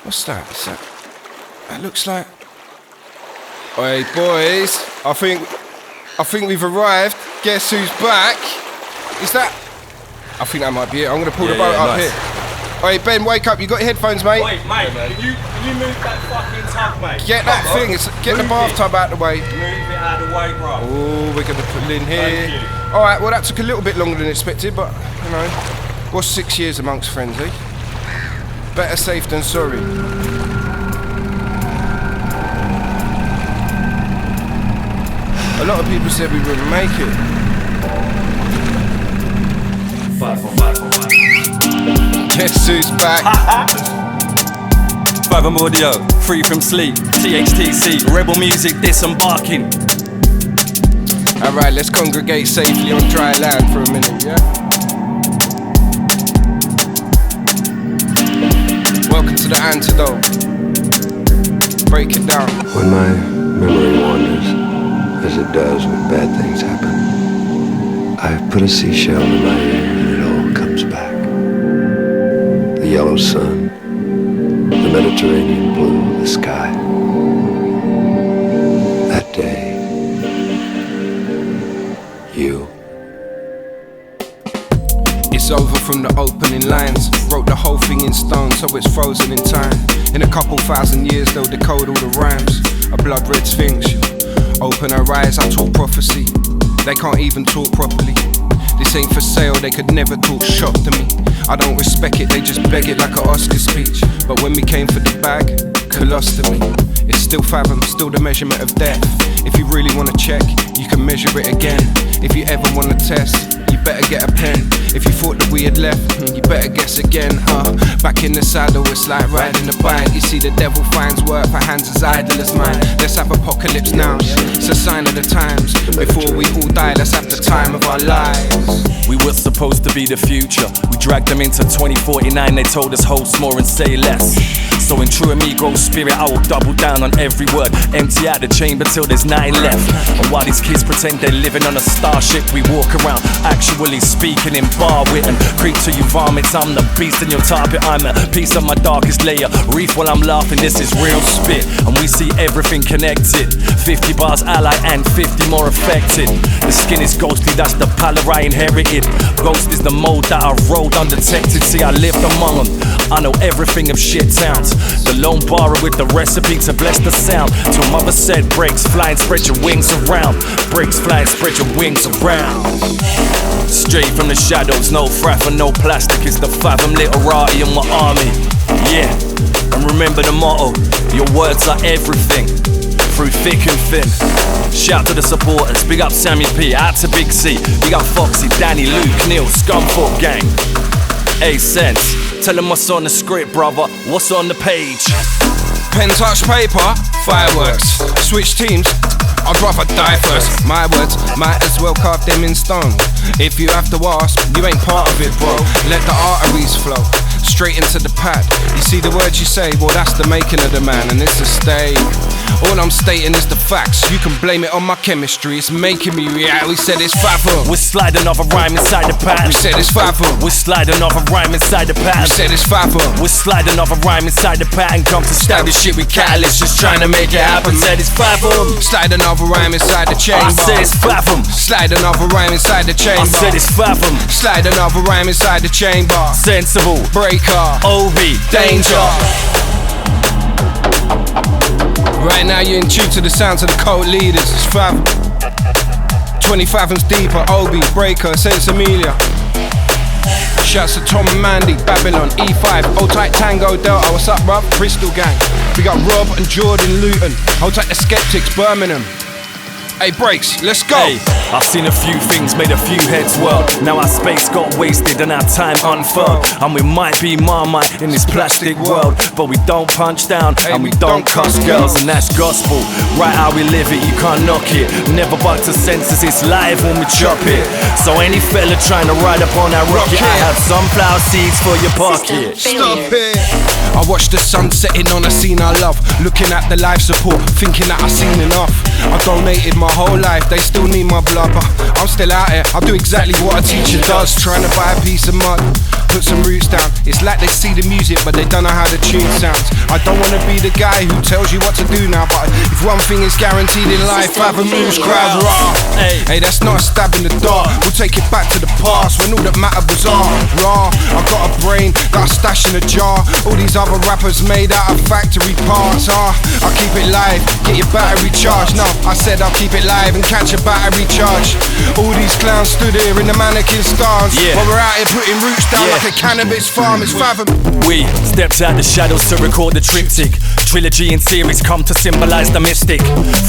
What's that? Is that? That looks like. Oi, boys. I think we've arrived. Guess who's back? Is that? I think that might be it. I'm gonna pull the boat up here. Oi, Ben, wake up. You got your headphones, mate? Wait, mate. Can you move that fucking tub, mate? Get that thing. Get the bathtub out of the way. Move it out of the way, bro. Oh, we're gonna put it in here. All right. Well, that took a little bit longer than expected, but you know, what's 6 years amongst friends, eh? Better safe than sorry. A lot of people said we wouldn't make it. Guess who's back? FATHOM audio, free from sleep. THTC, rebel music disembarking. Alright, let's congregate safely on dry land for a minute, yeah? Welcome to the antidote. Break it down. When my memory wanders, as it does when bad things happen, I put a seashell in my ear and it all comes back. The yellow sun, the Mediterranean blue, the sky. That day, you. It's over from the opening lines. Wrote the whole thing in stone, so it's frozen in time. In a couple thousand years, they'll decode all the rhymes. A blood red sphinx. Open her eyes, I talk prophecy. They can't even talk properly. This ain't for sale, they could never talk shop to me. I don't respect it, they just beg it like an Oscar speech. But when we came for the bag, colostomy. It's still fathom, still the measurement of death. If you really wanna check, you can measure it again. If you ever wanna test, you better get a pen. If you thought that we had left, you better guess again. Back in the saddle, it's like riding a bike. You see the devil finds work for hands as idle as mine. Let's have apocalypse now, it's a sign of the times. Before we all die, let's have the time of our lives. We were supposed to be the future. We dragged them into 2049. They told us host more and say less. So in true amigo spirit, I will double down on every word. Empty out the chamber till there's 9 left. And while these kids pretend they're living on a starship, we walk around actually speaking in bar wit and creep till you vomit. I'm the beast in your target. I'm a piece of my darkest layer. Reef while I'm laughing, this is real spit. And we see everything connected. 50 bars ally and 50 more affected. The skin is ghostly, that's the pallor I inherited. Ghost is the mold that I rolled undetected. See, I lived among them, I know everything of shit towns. The lone borrower with the recipe to bless the sound. Till mother said breaks flying, spread your wings around. Breaks flying, spread your wings around. Straight from the shadows, no fraff and no plastic. It's the Fathom literati in my army. Yeah, and remember the motto, your words are everything. Through thick and thin. Shout to the supporters, big up Sammy P, out to Big C. Big up Foxy, Danny, Luke, Neil, Scumfort Gang. A-Sense, tell them what's on the script, brother, what's on the page. Pen touch paper, fireworks. Switch teams, I'd rather die first. My words, might as well carve them in stone. If you have to ask, you ain't part of it, bro. Let the arteries flow straight into the pad. You see the words you say, well that's the making of the man, and it's a state. All I'm stating is the facts. You can blame it on my chemistry, it's making me react. We said it's Fathom. We're sliding off a rhyme inside the pattern. We said it's Fathom. We're sliding off a rhyme inside the pattern. We said it's Fathom. We're sliding off a rhyme inside the pattern. Come to stab this shit with catalyst, just trying to make it happen. Said it's Fathom. Slide another rhyme inside the chamber. I said it's Fathom. Slide another rhyme inside the chamber. I said it's Fathom. Slide another rhyme inside the chamber. Sensible, breaker, OB, danger. Right now you're in tune to the sounds of the cult leaders. It's Fathom. 20 fathoms deeper, Obi, Breaker, Sense Amelia. Shouts to Tom and Mandy, Babylon, E5, Hold Tight Tango Delta, what's up bruv? Bristol Gang. We got Rob and Jordan Luton, Hold Tight the Skeptics, Birmingham. Hey Breaks, let's go! Hey, I've seen a few things, made a few heads whirl. Now our space got wasted and our time unfurled. And we might be Marmite in this plastic world, but we don't punch down and we don't cuss girls, and that's gospel. Right how we live it, you can't knock it. Never buck to senses, it's live when we chop it. So any fella trying to ride up on that rocket, I have sunflower seeds for your pocket. Stop it! I watch the sun setting on a scene I love, looking at the life support, thinking that I've seen enough. I donated my whole life, they still need my blood, but I'm still out here, I do exactly what a teacher does. Trying to buy a piece of mud, put some roots down, It's like they see the music but they don't know how the tune sounds. I don't wanna be the guy who tells you what to do now, but if one thing is guaranteed in life, Fathom moves crowds raw. Hey, that's not a stab in the dark. We'll take it back to the past when all that mattered was art. Raw, I got a brain, got a stash in a jar. All these other rappers made out of factory parts. I'll keep it live, get your battery charged. No, I said I'll keep it live and catch a battery charge. All these clowns stood here in the mannequin stance, but we're out here putting roots down like a cannabis farm. It's Fathom. We stepped out the shadows to record the triptych. Trilogy and series come to symbolize the mystic.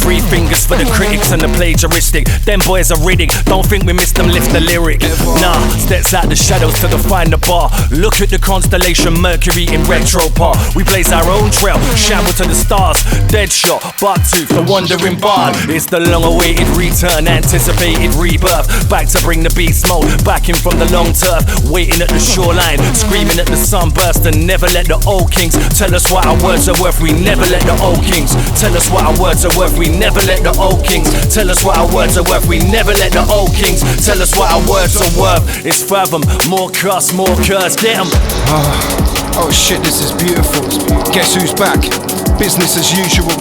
3 fingers for the critics and the plagiaristic. Them boys are Riddick, don't think we missed them lift the lyric. Nah, steps out the shadows to define the bar. Look at the constellation Mercury in retro part. We blaze our own trail, shamble to the stars. Deadshot, Bucktooth, the wandering bard. It's the long-awaited return, anticipated rebirth. Back to bring the beast mode, back in from the long turf. Waiting at the shoreline, screaming at the sunburst. And never let the old kings tell us what our words are worth. We never let the old kings tell us what our words are worth. We never let the old kings tell us what our words are worth. We never let the old kings tell us what our words are worth. It's Fathom, more cuss, more curse, get 'em. Oh shit, this is beautiful. Guess who's back? Business as usual.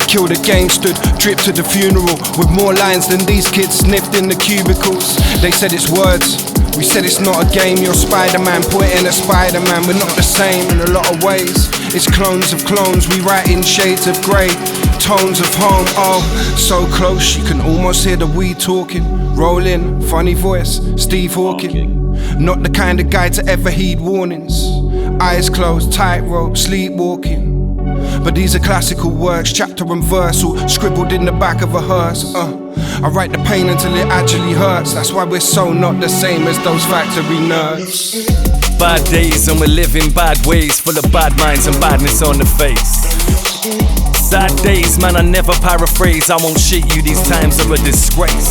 Kill the game, stood drip to the funeral with more lines than these kids sniffed in the cubicles. They said it's words, we said it's not a game. You're Spider-Man, pointing at Spider-Man. We're not the same in a lot of ways. It's clones of clones, we write in shades of grey, tones of home. Oh, so close, you can almost hear the weed talking. Roll in, funny voice, Steve Hawking. Not the kind of guy to ever heed warnings. Eyes closed, tightrope, sleepwalking. But these are classical works, chapter and verse, all scribbled in the back of a hearse. I write the pain until it actually hurts. That's why we're so not the same as those factory nerds. Bad days and we're living bad ways, full of bad minds and badness on the face. Sad days, man, I never paraphrase. I won't shit you, these times are a disgrace.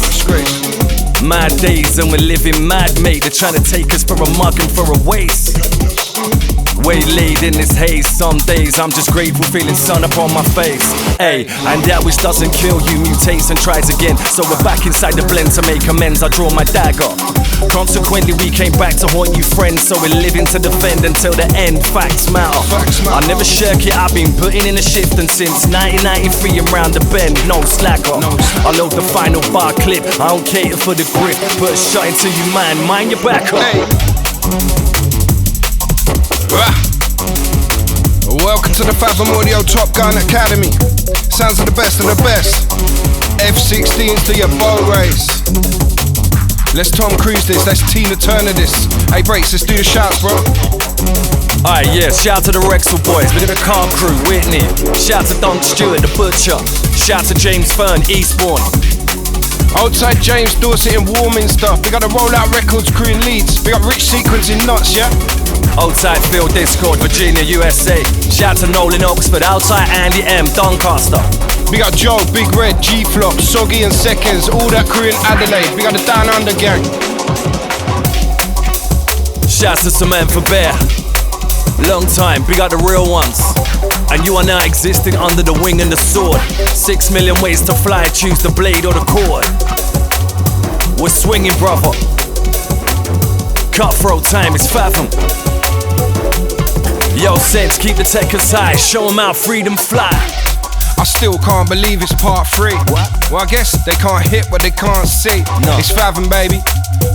Mad days and we're living mad, mate. They're trying to take us for a mug and for a waste. Waylaid in this haze, some days I'm just grateful, feeling sun upon my face. Ay, and that which doesn't kill you mutates and tries again. So we're back inside the blend to make amends. I draw my dagger. Consequently, we came back to haunt you, friends. So we're living to defend until the end. Facts matter. I never shirk it. I've been putting in a shift, and since 1993 and round the bend, no slacker. I load the final bar clip. I don't cater for the grip. Put a shot into you, man. Mind your back up. Welcome to the Fathom Audio Top Gun Academy. Sounds of the best of the best. F-16s to your boat race. Let's Tom Cruise this, let's Tina Turner this. Hey Brace, let's do the shouts, bro. Alright, yeah, shout to the Rexall boys, look at the car crew, Whitney. Shout to Don Stewart, the Butcher. Shout to James Fern, Eastbourne. Outside James Dorset in Warminster. We got the Rollout Records crew in Leeds. We got Rich Sequence in Nuts, yeah? Outside Phil Discord, Virginia, USA. Shout to Nolan Oxford, outside Andy M, Doncaster. We got Joe, Big Red, G-Flop, Soggy and Seconds, all that crew in Adelaide. We got the Down Under gang. Shouts to Samantha Bear. Long time, big up the real ones. And you are now existing under the wing and the sword. 6 million ways to fly, choose the blade or the cord. We're swinging, brother. Cutthroat time, it's Fathom. Yo, Sense, keep the techers high, show them how freedom fly. I still can't believe it's part 3. What? Well, I guess they can't hit what they can't see. No. It's Fathom, baby.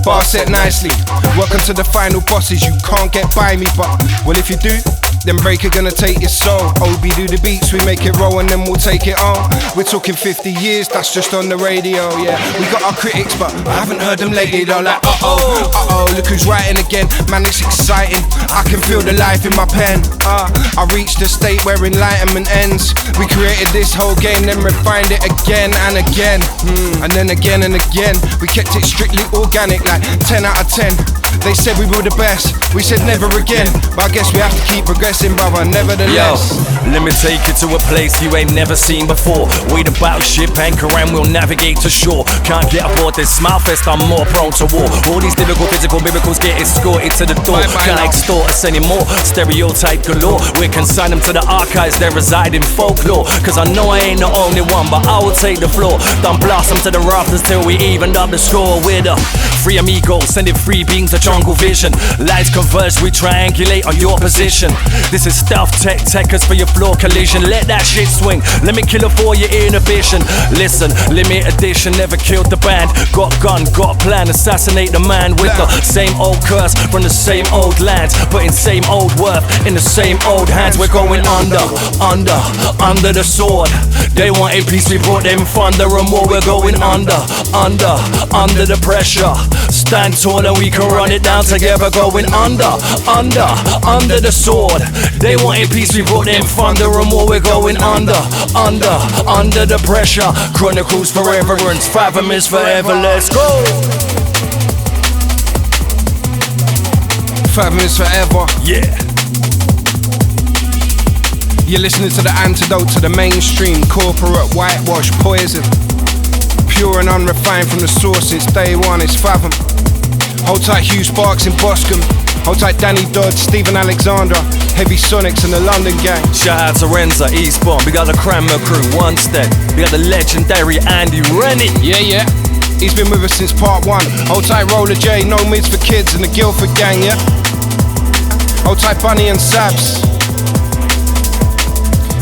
Bar set nicely. Welcome to the final bosses. You can't get by me, but well, if you do, then Breaker gonna take your soul. OB do the beats, we make it roll and then we'll take it on. We're talking 50 years, that's just on the radio, yeah. We got our critics, but I haven't heard them lately. They're like, uh-oh, look who's writing again. Man, it's exciting. I can feel the life in my pen. I reached a state where enlightenment ends. We created this whole game, then refined it again and again. And then again and again. We kept it strictly organic, like 10 out of 10. They said we were the best, we said never again. But I guess we have to keep progressing, brother, nevertheless. Yo, let me take you to a place you ain't never seen before. We the battleship anchor and we'll navigate to shore. Can't get aboard this smile fest, I'm more prone to war. All these lyrical, physical miracles get escorted to the door. Can't extort us anymore, stereotype galore. We're consigned them to the archives, they reside in folklore. Cause I know I ain't the only one, but I will take the floor. Don't blast them to the rafters till we evened up the score. We're the Free amigos, sending free beams to jungle vision. Lights converge, we triangulate on your position. This is stealth tech, techers for your floor collision. Let that shit swing, let me kill it for your inhibition. Listen, limit edition, never killed the band. Got gun, got plan, assassinate the man with the same old curse from the same old lands. Putting same old worth in the same old hands. We're going under the sword. They wanted peace, we brought them thunder and more. We're going under the pressure. Stand tall and we can run it down together. Going under the sword. They wanted peace, we brought them thunder and more. We're going under the pressure. Chronicles forever and Fathom is forever. Let's go. Fathom is forever. Yeah. You're listening to the antidote to the mainstream corporate whitewash poison. Pure and unrefined from the source since day one, it's Fathom. Hold tight Hugh Sparks in Boscombe. Hold tight Danny Dodd, Stephen Alexander, Heavy Sonics and the London Gang. Shout out to Renza, Eastbourne. We got the Cranmer crew, One Step. We got the legendary Andy Rennie. Yeah. He's been with us since part one. Hold tight Roller J, No Mids for Kids and the Guildford Gang, yeah? Hold tight Bunny and Sabs.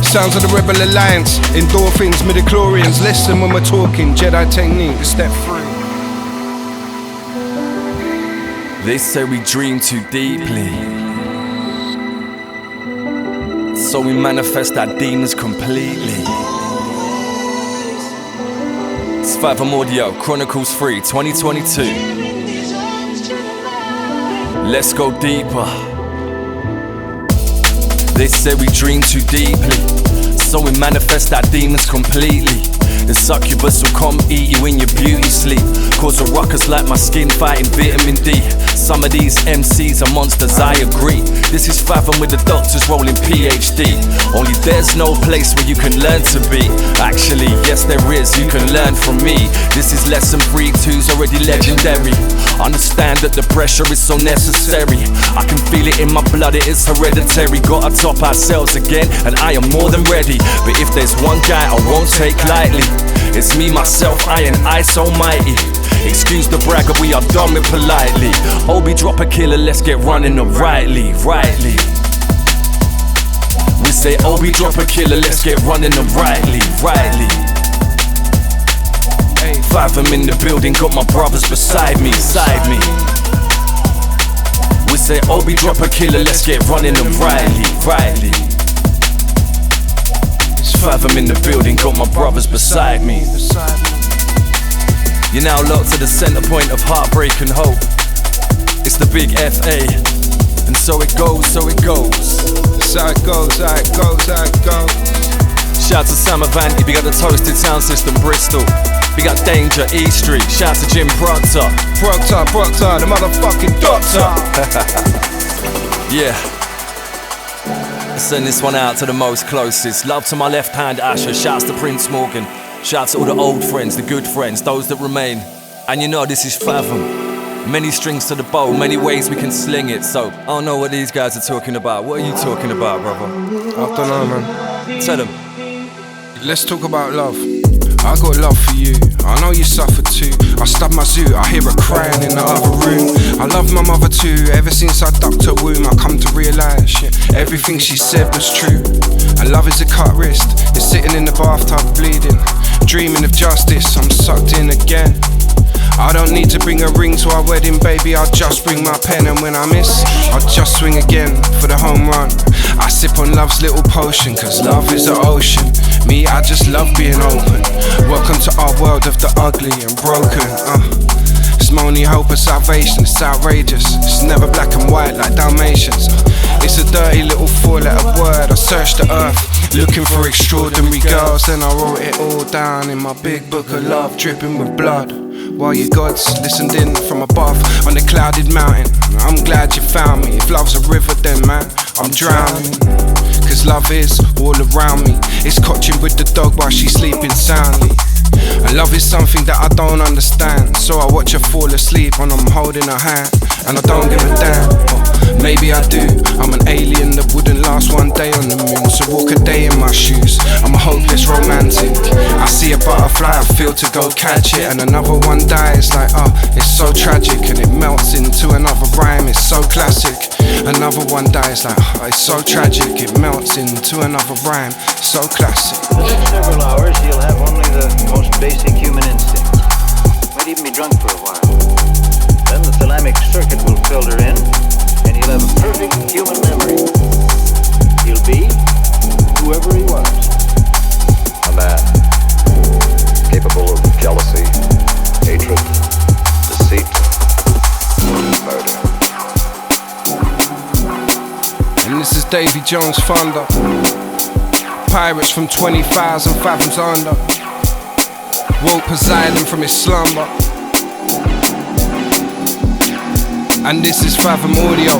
Sounds of the Rebel Alliance, endorphins, midichlorians. Listen when we're talking Jedi technique, step 3. They say we dream too deeply, so we manifest our demons completely. It's Fathom Audio, Chronicles 3, 2022. Let's go deeper. They say we dream too deeply, so we manifest our demons completely. The succubus will come eat you in your beauty sleep. Cause a ruckus like my skin fighting vitamin D. Some of these MCs are monsters, I agree. This is Fathom with the doctors rolling PhD. Only there's no place where you can learn to be. Actually, yes there is, you can learn from me. This is lesson 3-2's already legendary. Understand that the pressure is so necessary. I can feel it in my blood, it is hereditary. Gotta top ourselves again, and I am more than ready. But if there's one guy I won't take lightly, it's me, myself, I and I so mighty. Excuse the brag, but we are done with politely. Obi drop a killer, let's get running them rightly. We say Obi drop a killer, let's get running them rightly. Hey, Fathom in the building, got my brothers beside me. We say Obi drop a killer, let's get running them rightly. Fathom in the building, got my brothers beside me. You're now locked to the center point of heartbreak and hope. It's the big FA, and so it goes. So it goes. Shout to Sam Avanti, we got the Toasted Sound System, Bristol. We got Danger, E Street. Shout to Jim Proctor, the motherfucking doctor. Yeah. Let's send this one out to the most closest. Love to my left hand, Asher. Shouts to Prince Morgan. Shouts to all the old friends, the good friends, those that remain. And you know this is Fathom. Many strings to the bow, many ways we can sling it. So I don't know what these guys are talking about. What are you talking about, brother? I don't know, man. Tell them. Let's talk about love. I got love for you, I know you suffer too. I stab my zoo, I hear her crying in the other room. I love my mother too, ever since I ducked her womb. I come to realise, everything she said was true. And love is a cut wrist, it's sitting in the bathtub bleeding. Dreaming of justice, I'm sucked in again. I don't need to bring a ring to our wedding, baby, I'll just bring my pen. And when I miss, I'll just swing again for the home run. I sip on love's little potion, cause love is an ocean. Me, I just love being open. Welcome to our world of the ugly and broken. It's my only hope of salvation, it's outrageous. It's never black and white like Dalmatians. It's a dirty little 4-letter word. I searched the earth, looking for extraordinary girls. Then I wrote it all down in my big book of love, dripping with blood. While your gods listened in from above on the clouded mountain. I'm glad you found me. If love's a river then man, I'm drowning. Cause love is all around me. It's cotching with the dog while she's sleeping soundly. And love is something that I don't understand. So I watch her fall asleep when I'm holding her hand. And I don't give a damn, or maybe I do. I'm an alien that wouldn't last one day on the moon. So walk a day in my shoes, I'm a hopeless romantic. I see a butterfly, I feel to go catch it, and another one dies like, oh, it's so tragic, and it melts into another rhyme, it's so classic. Another one dies like, oh, it's so tragic, it melts into another rhyme, so classic. For the next several hours, you'll have only the most basic human instincts. Might even be drunk for a while. Then the thalamic circuit will filter in, and you'll have a perfect human memory. He'll be whoever he was. A man capable of jealousy, hatred, deceit, murder. And this is Davy Jones Thunder. Pirates from 20,000 fathoms under. Woke Poseidon from his slumber. And this is Fathom Audio.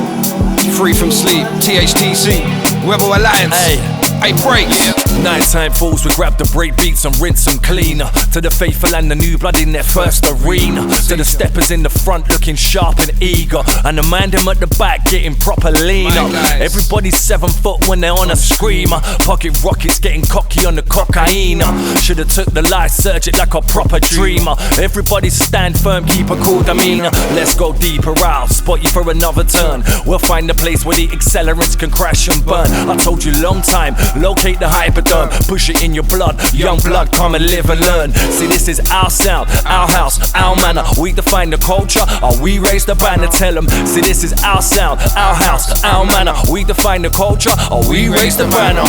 Free from sleep, THTC, Rebel Alliance. Hey, breaks. Nighttime falls, we grab the break beats and rinse them cleaner. To the faithful and the new blood in their first arena. To the steppers in the front looking sharp and eager, and the man them at the back getting proper leaner. Everybody's 7 foot when they're on a screamer. Pocket rockets getting cocky on the cocaine. Should've took the life, surge it like a proper dreamer. Everybody stand firm, keep a cool demeanor. Let's go deeper out, spot you for another turn. We'll find a place where the accelerants can crash and burn. I told you long time, locate the hypoderm, push it in your blood, young blood, come and live and learn. See, this is our sound, our house, our manner. We define the culture, or we raise the banner. Tell them, see, this is our sound, our house, our manner. We define the culture, or we raise the banner.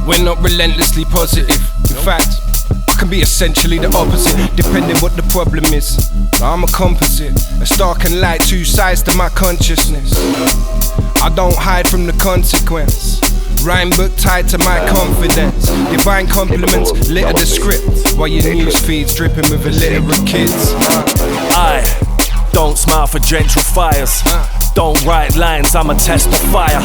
We're not relentlessly positive. In fact, I can be essentially the opposite, depending what the problem is. I'm a composite, it's dark and light, two sides to my consciousness. I don't hide from the consequence. Rhyme book tied to my confidence. Divine compliments litter the script, while your news feed's dripping with illiterate kids. I don't smile for gentrifiers. Don't write lines, I'm a testifier.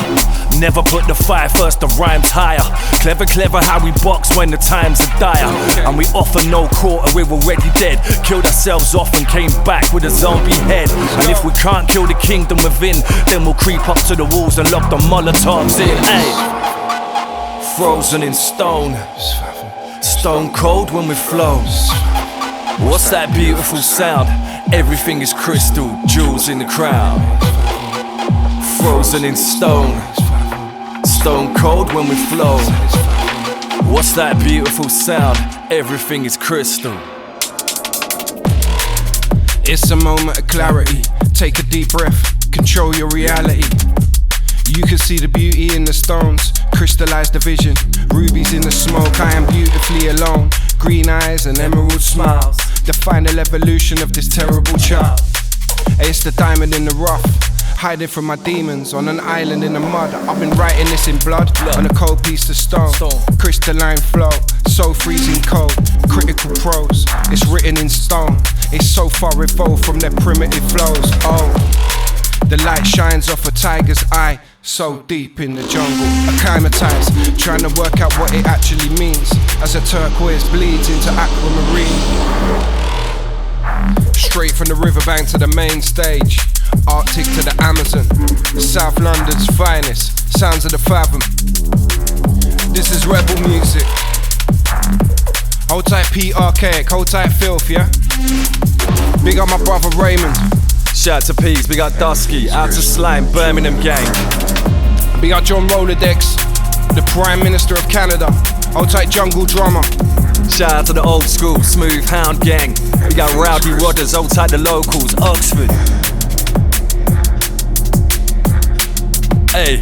Never put the fire first, the rhyme's higher. Clever, clever how we box when the times are dire. And we offer no quarter, we're already dead. Killed ourselves off and came back with a zombie head. And if we can't kill the kingdom within, then we'll creep up to the walls and lock the Molotovs in. Ay. Frozen in stone, stone cold when we flow. What's that beautiful sound? Everything is crystal, jewels in the crown. Frozen in stone, stone cold when we flow. What's that beautiful sound? Everything is crystal. It's a moment of clarity. Take a deep breath, control your reality. You can see the beauty in the stones, crystallize the vision. Rubies in the smoke, I am beautifully alone. Green eyes and emerald smiles, the final evolution of this terrible child. It's the diamond in the rough, hiding from my demons on an island in the mud. I've been writing this in blood on a cold piece of stone. Crystalline flow, so freezing cold. Critical prose, it's written in stone. It's so far evolved from their primitive flows. Oh, the light shines off a tiger's eye, so deep in the jungle, acclimatized, trying to work out what it actually means. As a turquoise bleeds into aquamarine. Straight from the riverbank to the main stage, Arctic to the Amazon, South London's finest, sounds of the Fathom. This is rebel music. Hold tight Pete Archaic, hold tight Filth, yeah? Big up my brother Raymond. Shout to Peas, big up Dusky, out to Slime, Birmingham gang. Big up John Rolodex, the Prime Minister of Canada. Hold tight Jungle Drummer. Shout out to the old school, Smooth Hound gang. We got Rowdy Rodders, hold tight the locals, Oxford. Hey,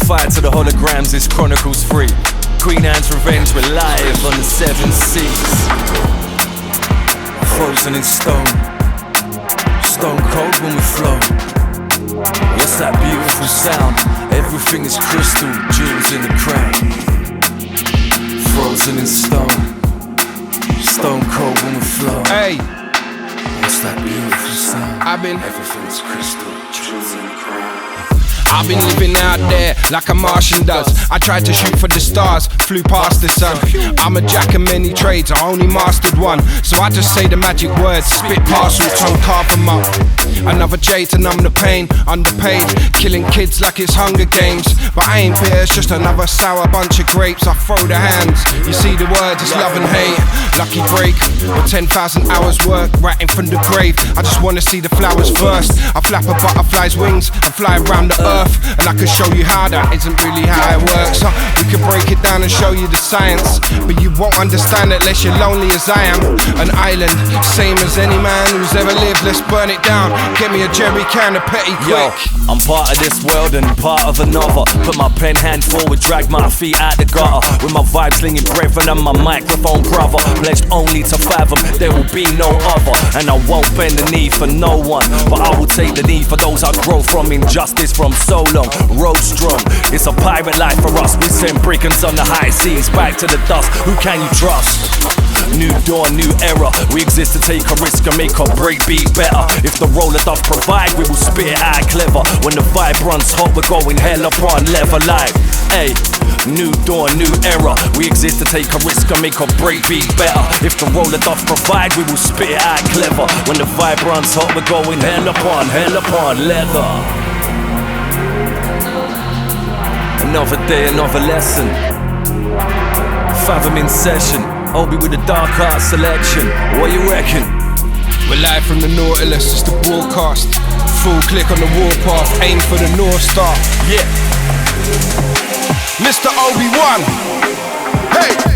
fight to the holograms, this Chronicles free. Queen Anne's Revenge, we're live on the 7 seas. Frozen in stone, stone cold when we flow. What's that beautiful sound? Everything is crystal, jewels in the crown. Frozen in stone, stone cold when we flow. Hey, what's that beautiful sound? I've been Everything is crystal, jewels in the crown. I've been living out there like a Martian does. I tried to shoot for the stars, flew past the sun. I'm a jack of many trades, I only mastered one. So I just say the magic words, spit parcels, tongue carve them up. Another J to numb the pain, underpaid, killing kids like it's Hunger Games. But I ain't bitter, it's just another sour bunch of grapes. I throw the hands, you see the words, it's love and hate. Lucky break, with 10,000 hours work, writing from the grave. I just wanna see the flowers first. I flap a butterfly's wings and fly around the earth. And I can show you how that isn't really how it works. We can break it down and show you the science, but you won't understand it unless you're lonely as I am. An island, same as any man who's ever lived. Let's burn it down, get me a jerry can of petty quick. Yo, I'm part of this world and part of another. Put my pen hand forward, drag my feet out the gutter. With my vibe slinging brethren and my microphone brother. Pledged only to fathom, there will be no other. And I won't bend the knee for no one, but I will take the knee for those I grow from. Injustice from so long, road strong. It's a pirate life for us. We send brigands on the high seas back to the dust. Who can you trust? New dawn, new era. We exist to take a risk and make our break beat better. If the roller does provide, we will spit it out clever. When the vibe runs hot, we're going hell upon level like. Hey, new dawn, new era. We exist to take a risk and make our break beat better. If the roller does provide, we will spit it out clever. When the vibe runs hot, we're going hell upon leather. Another day, another lesson. Fathom in session. Obi with the dark art selection. What you reckon? We're live from the Nautilus, it's the broadcast. Full click on the warpath, aim for the North Star. Yeah. Mr. Obi-Wan. Hey!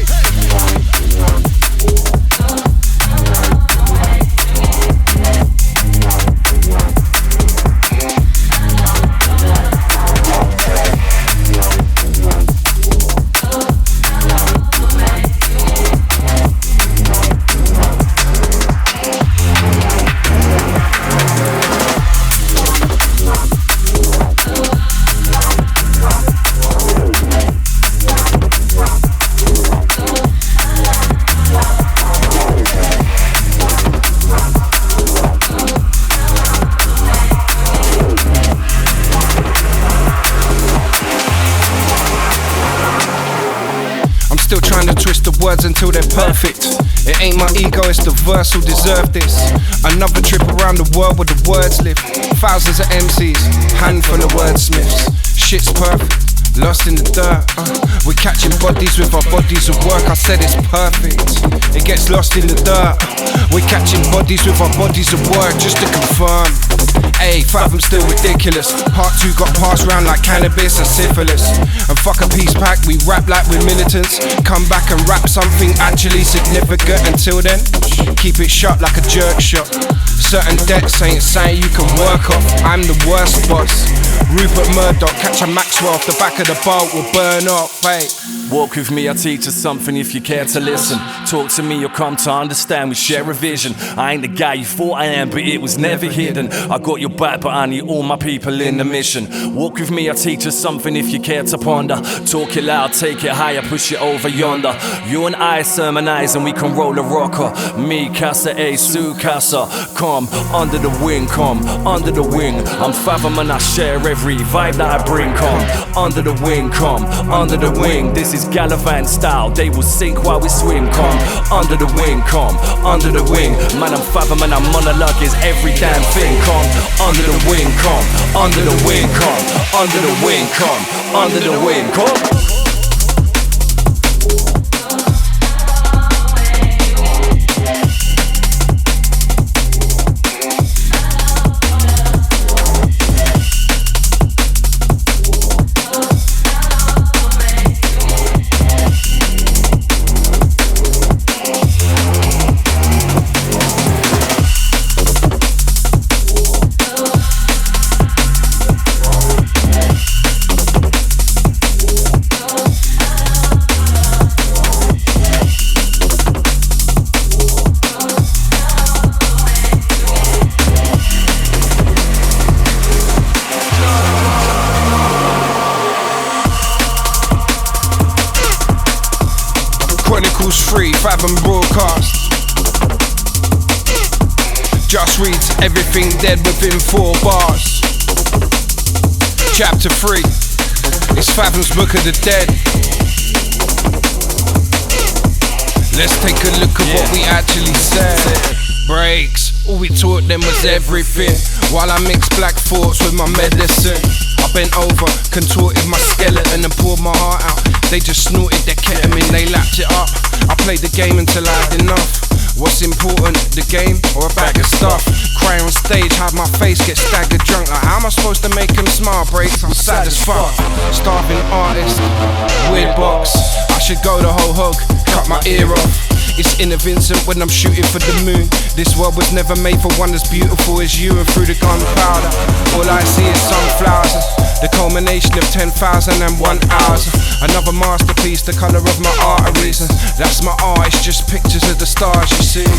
Still trying to twist the words until they're perfect. It ain't my ego, it's the verse who deserve this. Another trip around the world where the words live. Thousands of MCs, handful of wordsmiths. Shit's perfect, lost in the dirt. We're catching bodies with our bodies of work. I said it's perfect, it gets lost in the dirt. We're catching bodies with our bodies of work. Just to confirm, ayy, Fathom's still ridiculous. Part 2 got passed round like cannabis and syphilis. And fuck a peace pack, we rap like we're militants. Come back and rap something actually significant. Until then, keep it shut like a jerk shot. Certain debts ain't saying you can work off. I'm the worst boss. Rupert Murdoch, catch a Maxwell off the back of the boat, will burn off, hey. Walk with me, I'll teach you something if you care to listen. Talk to me, you'll come to understand, we share a vision. I ain't the guy you thought I am, but it was never hidden. I got your back, but I need all my people in the mission. Walk with me, I'll teach you something if you care to ponder. Talk it loud, take it higher, push it over yonder. You and I sermonize and we can roll a rocker. Me, Casa, Su, Casa. Come, under the wing, come, under the wing. I'm Fathom and I share every vibe that I bring. Come, under the wing, come, under the wing. This is Gallivant style, they will sink while we swim. Come, under the wing, come, under the wing. Man, I'm Fathom and our monologue is every damn thing. Come, under the wing, come, under the wing, come, under the wing, come, under the wing, come. Chronicles 3, Fathom broadcast. Just reads everything dead within 4 bars. Chapter 3. It's Fathom's Book of the Dead. Let's take a look at what we actually said. Breaks, all we taught them was everything. While I mixed black thoughts with my medicine, I bent over, contorted my skeleton and poured my heart out. They just snorted their ketamine, they lapped it up. I played the game until I had enough. What's important, the game or a bag of stuff? Cry on stage, have my face get staggered drunk. Like how am I supposed to make them smile? Breaks, I'm sad as fuck. Starving artist, weird box. I should go the whole hog, cut my ear off. It's inner Vincent when I'm shooting for the moon. This world was never made for one as beautiful as you. And through the gunpowder, all I see is sunflowers. The culmination of 10,001 hours. Another masterpiece, the colour of my arteries. And that's my art, it's just pictures of the stars you see.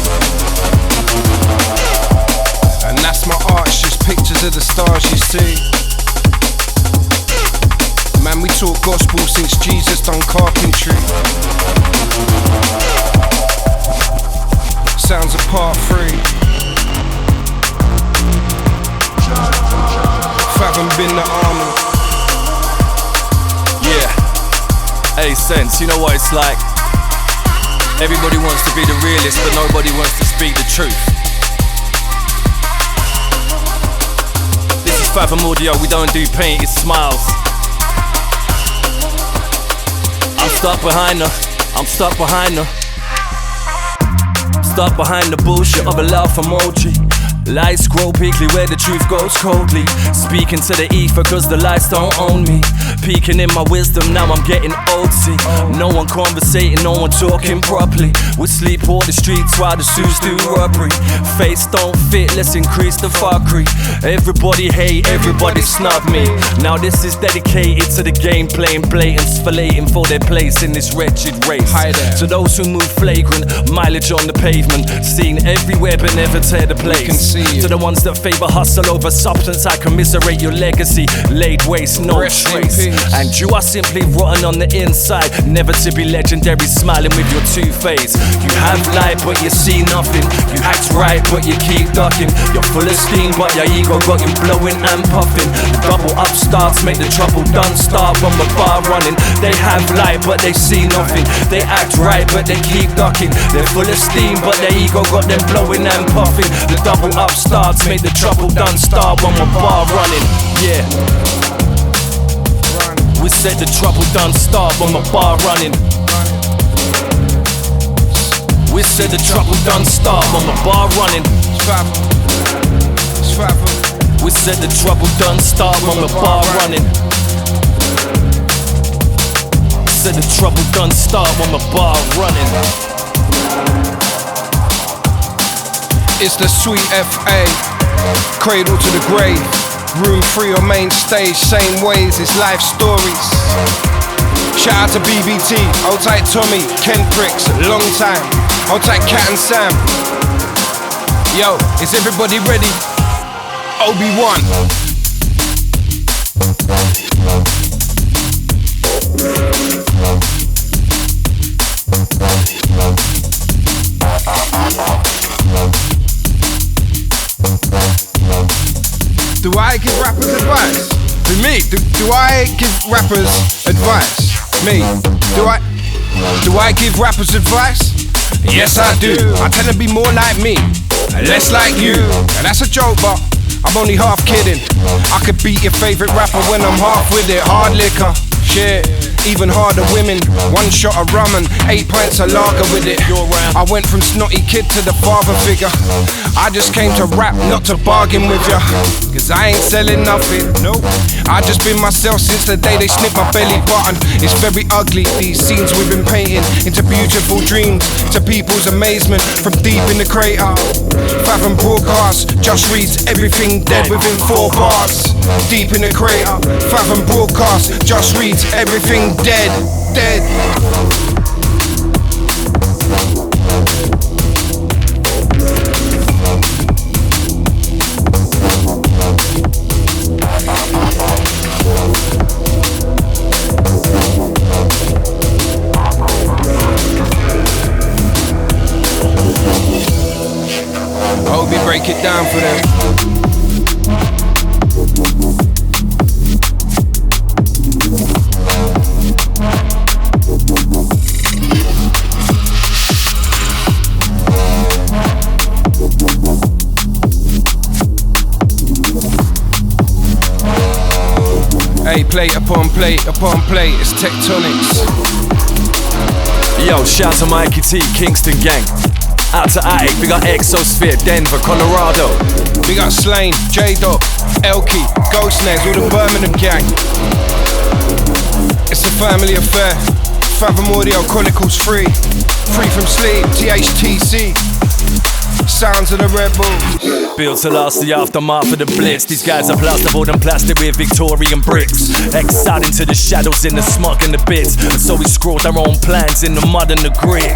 And that's my art, it's just pictures of the stars you see. Man, we taught gospel since Jesus done carpentry. Sounds of part 3. Fathom been the army. Yeah. Hey, Sense, you know what it's like? Everybody wants to be the realist, but nobody wants to speak the truth. This is Fathom Audio, we don't do paint, it's smiles. I'm stuck behind her, I'm stuck behind her. Stuck behind the bullshit of a laugh emoji. Lights grow bigly where the truth goes coldly. Speaking to the ether cause the lights don't own me. Peeking in my wisdom, now I'm getting old, see. No one conversating, no one talking properly. We sleep on the streets while the suits do robbery. Face don't fit, let's increase the fuckery. Everybody hate, everybody snub me. Now this is dedicated to the game, playing blatants, filleting for their place in this wretched race. To those who move flagrant, mileage on the pavement, seen everywhere but never tear the place. To the ones that favor hustle over substance, I commiserate your legacy. Laid waste, no trace. And you are simply rotten on the inside, never to be legendary, smiling with your two-face. You have light but you see nothing. You act right but you keep ducking. You're full of steam but your ego got you blowing and puffing. The double upstarts make the trouble done start from the bar running. They have light but they see nothing. They act right but they keep ducking. They're full of steam but their ego got them blowing and puffing. The double upstarts make the trouble done start when my bar running. Yeah. We said the trouble done start when my bar running. We said the trouble done start when my bar running. We said the trouble done start when my bar running. Said the trouble done start when my bar running. It's the sweet FA, cradle to the grave. Room 3 or main stage, same ways, it's life stories. Shout out to BBT, Old Tight Tommy, Ken Pricks, long time. Old Tight Cat and Sam. Yo, is everybody ready? Obi-Wan. Do I give rappers advice? To me, do I give rappers advice? Me, do I give rappers advice? Yes I do. I tend to be more like me, less like you. And that's a joke, but I'm only half kidding. I could beat your favorite rapper when I'm half with it. Hard liquor, shit. Even harder women, 1 shot of rum and 8 pints of lager with it. I went from snotty kid to the father figure. I just came to rap, not to bargain with ya. Cause I ain't selling nothing, nope. I just been myself since the day they snipped my belly button. It's very ugly, these scenes we've been painting into beautiful dreams, to people's amazement from deep in the crater. Fathom broadcast just reads everything dead within 4 bars. Deep in the crater, Fathom broadcast just reads everything dead, dead. Obi, break it down for them. lay plate upon plate upon plate, it's tectonics. Yo, shout to Mikey T, Kingston gang. Out to Attic, we got Exosphere, Denver, Colorado. We got Slain, J-Dot, Elkie, Ghost Nags, all the Birmingham gang. It's a family affair. Fathom Audio, Chronicles free from sleep, THTC. Sounds of the rebels. Built to last the aftermath of the blitz. These guys are plasterboard and plastic with Victorian bricks. Exiled into the shadows in the smog and the bits. And so we scrawled our own plans in the mud and the grit.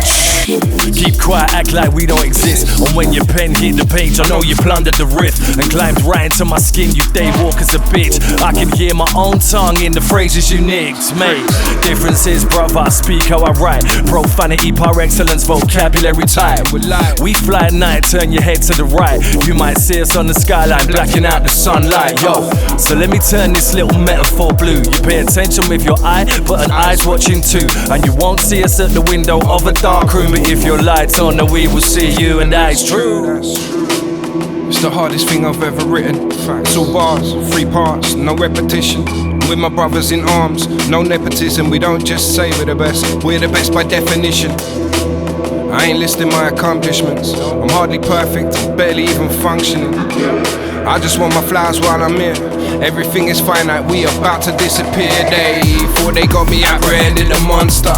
Keep quiet, act like we don't exist. And when your pen hit the page, I know you plundered the riff and climbed right into my skin, you daywalkers a bitch. I can hear my own tongue in the phrases you nicked, mate. Difference is, brother, I speak how I write. Profanity, par excellence, vocabulary type. We fly at night, turn your head to the right. You might see us on the skyline, blacking out the sunlight, yo. So let me turn this little metaphor blue. You pay attention with your eye, but an eye's watching too. And you won't see us at the window of a dark room, but if your light's on, then we will see you, and that's true. It's the hardest thing I've ever written. It's all bars, 3 parts, no repetition. With my brothers in arms, no nepotism. We don't just say we're the best by definition. I ain't listing my accomplishments. I'm hardly perfect, barely even functioning. I just want my flowers while I'm here. Everything is finite, we about to disappear. They thought they got me apprehended a monster.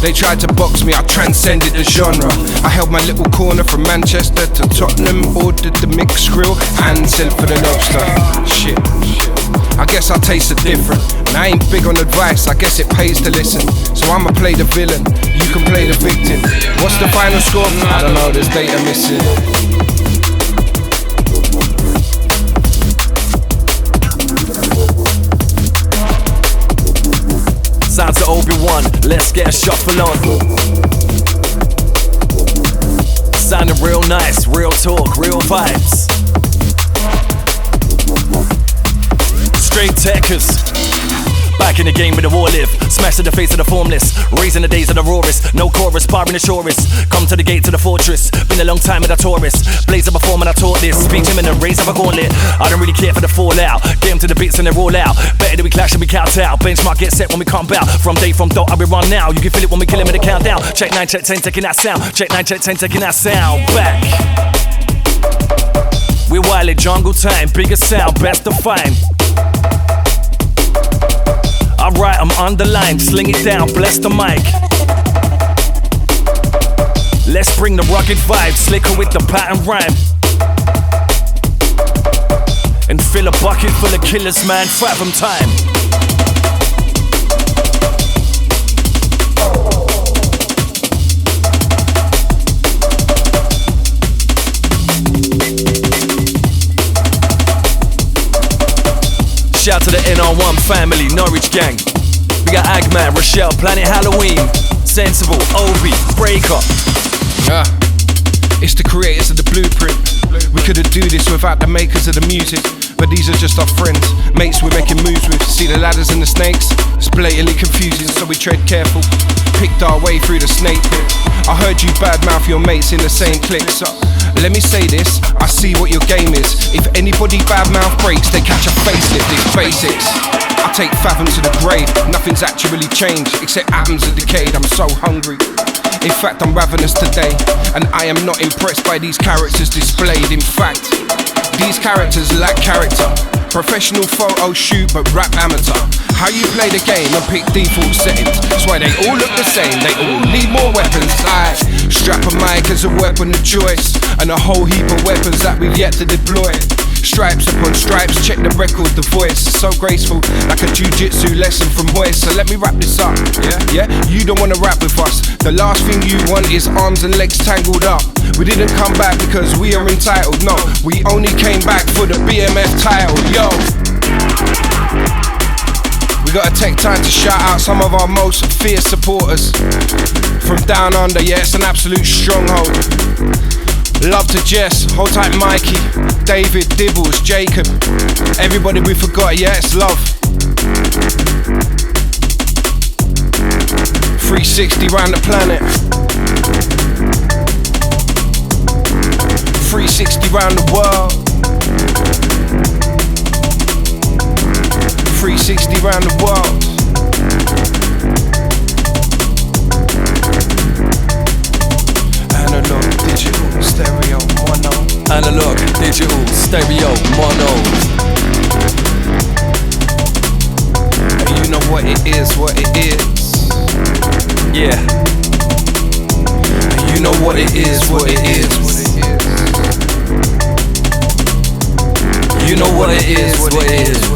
They tried to box me, I transcended the genre. I held my little corner from Manchester to Tottenham. Ordered the mixed grill and sent for the lobster. Shit, I guess I tasted different. And I ain't big on advice, I guess it pays to listen. So I'ma play the villain, you can play the victim. What's the final score? I don't know, there's data missing. Sounds to Obi-Wan, let's get a shuffle on. Sounding real nice, real talk, real vibes. Straight techers. Back in the game with the war live. Smash to the face of the formless. Raising the days of the rawest. No chorus, barring the shortest. Come to the gate to the fortress. Been a long time with a tourist. Blaze up a form and I taught this. Speak him in the raise of a gauntlet. I don't really care for the fallout. Get them to the beats and they roll out. Better that we clash and we count out. Benchmark get set when we come out. From dot, I will run now. You can feel it when we kill him in the countdown. Check 9, check 10, taking that sound. Check 9, check 10, taking that sound. Back. We're wild at jungle time. Biggest sound, best to find. Alright, I'm underlined, sling it down, bless the mic. Let's bring the rugged vibe, slicker with the pattern rhyme. And fill a bucket full of killers, man, fathom time. Shout to the NR1 family, Norwich gang. We got Agman, Rochelle, Planet Halloween, Sensible, Obi, Breaker. It's the creators of the blueprint. We couldn't do this without the makers of the music. But these are just our friends, mates we're making moves with. See the ladders and the snakes? It's blatantly confusing, so we tread careful. Picked our way through the snake pit. I heard you badmouth your mates in the same clique, so let me say this, I see what your game is. If anybody badmouth breaks, they catch a facelift, it's basics. I take Fathom to the grave, nothing's actually changed, except atoms are decayed, I'm so hungry. In fact, I'm ravenous today, and I am not impressed by these characters displayed. In fact, these characters lack character. Professional photo shoot, but rap amateur. How you play the game and pick default settings. That's why they all look the same, they all need more weapons. I strap a mic as a weapon of choice, and a whole heap of weapons that we've yet to deploy. Stripes upon stripes, check the record, the voice so graceful, like a jiu-jitsu lesson from Hoist. So let me wrap this up, yeah? You don't wanna rap with us. The last thing you want is arms and legs tangled up. We didn't come back because we are entitled, no. We only came back for the BMF title, yo. We gotta take time to shout out some of our most fierce supporters. From down under, yeah, it's an absolute stronghold. Love to Jess, hold tight Mikey, David, Dibbles, Jacob. Everybody we forgot, yeah, it's love. 360 round the planet. 360 round the world. 360 360 round the world. Analog, digital, stereo, mono. Analog, digital, stereo, mono. You know what it is, what it is. Yeah. You know what it is, what it is. You know what it is, what it is.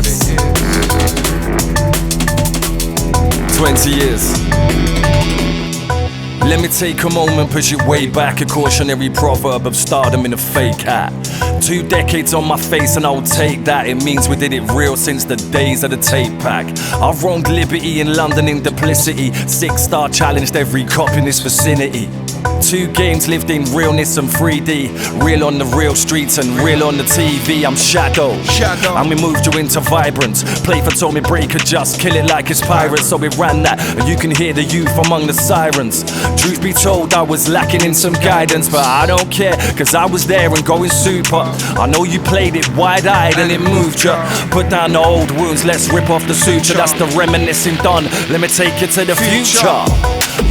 20 years. Let me take a moment, push it way back. A cautionary proverb of stardom in a fake hat. 2 decades on my face and I'll take that. It means we did it real since the days of the tape pack. I've roamed liberty in London in duplicity. 6-star challenged every cop in this vicinity. 2 games lived in realness and 3D. Real on the real streets and real on the TV. I'm Shadow. And we moved you into vibrance. Play for Tommy Breaker, just kill it like it's pirates. So we ran that and you can hear the youth among the sirens. Truth be told, I was lacking in some guidance, but I don't care, cause I was there and going super. I know you played it wide-eyed and it moved ya. Put down the old wounds, let's rip off the suture. That's the reminiscing done, let me take you to the future.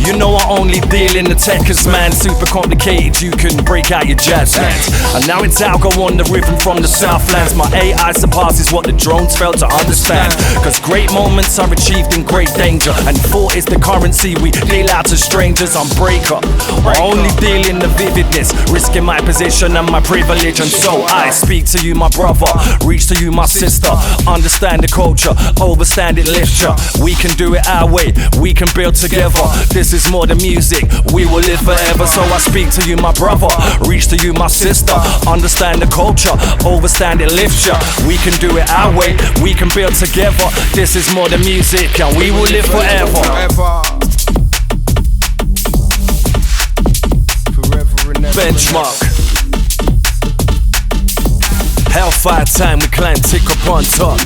You know I only deal in the techers, man. Super complicated, you can break out your jazz hands. And now it's Algo on the rhythm from the Southlands. My AI surpasses what the drones failed to understand. Cause great moments are achieved in great danger, and thought is the currency we deal out to strangers. I'm breaker, I only deal in the vividness, risking my position and my privilege. And so I speak to you, my brother, reach to you, my sister. Understand the culture, overstand it, lift ya. We can do it our way, we can build together. This is more than music, we will live forever. So I speak to you, my brother, reach to you, my sister. Understand the culture, overstand it, lift ya. We can do it our way, we can build together. This is more than music and we will live forever. Benchmark. Hellfire time, we climb, tick up on top.